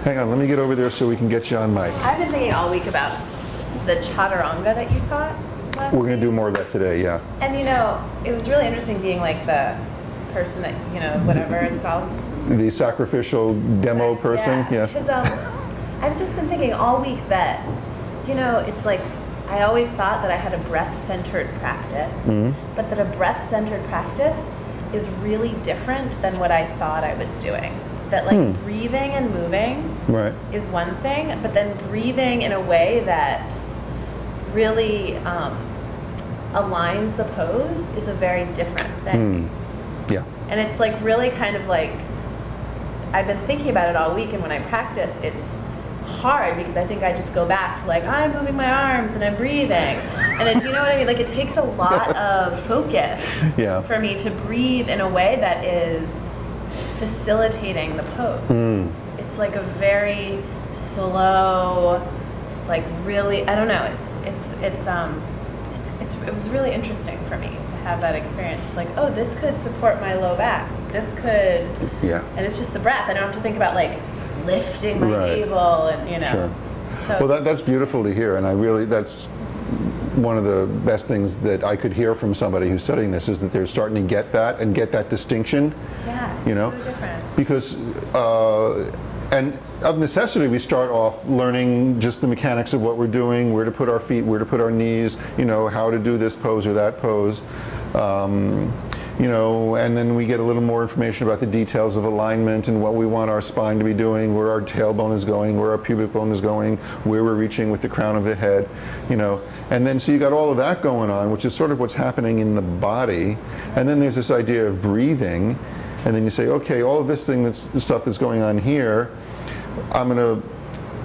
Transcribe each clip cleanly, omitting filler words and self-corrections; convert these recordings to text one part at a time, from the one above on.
Hang on, let me get over there so we can get you on mic. I've been thinking all week about the chaturanga that you taught last We're going week. to do more of that today, yeah. And you know, it was really interesting being like the person that, you know, whatever it's called. The sacrificial demo person, Yeah. yes. Because I've just been thinking all week that, you know, it's like I always thought that I had a breath-centered practice, but that a breath-centered practice is really different than what I thought I was doing. That like breathing and moving is one thing, but then breathing in a way that really aligns the pose is a very different thing. Yeah. And it's like really kind of like, I've been thinking about it all week, and when I practice, it's hard because I think I just go back to like, I'm moving my arms and I'm breathing. And then, you know what I mean? Like it takes a lot of focus for me to breathe in a way that is facilitating the pose. It's like a very slow, like really, I don't know, it was really interesting for me to have that experience of like, oh, this could support my low back. This could, and it's just the breath. I don't have to think about like lifting my navel and, you know. So well, that's beautiful to hear, and I really, that's one of the best things that I could hear from somebody who's studying this, is that they're starting to get that and get that distinction. Yeah, it's you know, so different. Because and of necessity, we start off learning just the mechanics of what we're doing, where to put our feet, where to put our knees, you know, how to do this pose or that pose. You know, and then we get a little more information about the details of alignment and what we want our spine to be doing, where our tailbone is going, where our pubic bone is going, where we're reaching with the crown of the head, you know. And then so you got all of that going on, which is sort of what's happening in the body. And then there's this idea of breathing. And then you say, okay, all of this thing, the stuff that's going on here, I'm going to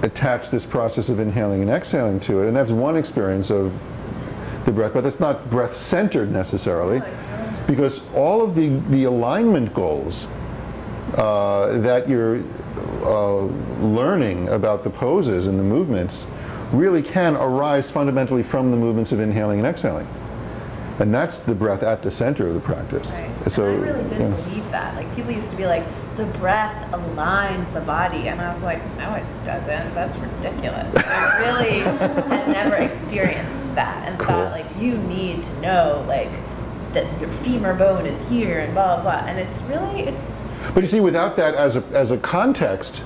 attach this process of inhaling and exhaling to it. And that's one experience of the breath, but that's not breath-centered necessarily. Because all of the alignment goals that you're learning about the poses and the movements really can arise fundamentally from the movements of inhaling and exhaling. And that's the breath at the center of the practice. Right. So, and I really didn't believe that. Like people used to be like, the breath aligns the body. And I was like, no, it doesn't. That's ridiculous. I really had never experienced that and thought like, you need to know like, that your femur bone is here and blah, blah, blah. And it's really, But you see, without that as a context,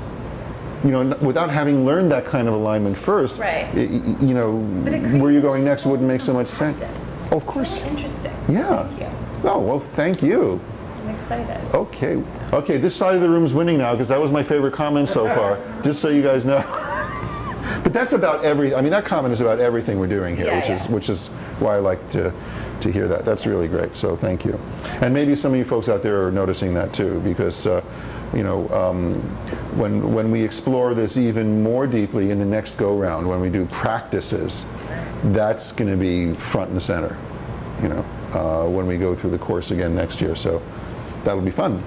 you know, without having learned that kind of alignment first, you know, where you're going next wouldn't make so much sense. Oh, of course. Really interesting. Yeah. Thank you. Oh, well, thank you. I'm excited. Okay. Okay, this side of the room's winning now, because that was my favorite comment so far, just so you guys know. But that's about everything. I mean, that comment is about everything we're doing here, which is why I like to hear that. That's really great. So thank you. And maybe some of you folks out there are noticing that too, because you know, when we explore this even more deeply in the next go round, when we do practices, that's going to be front and center. You know, when we go through the course again next year. So that'll be fun.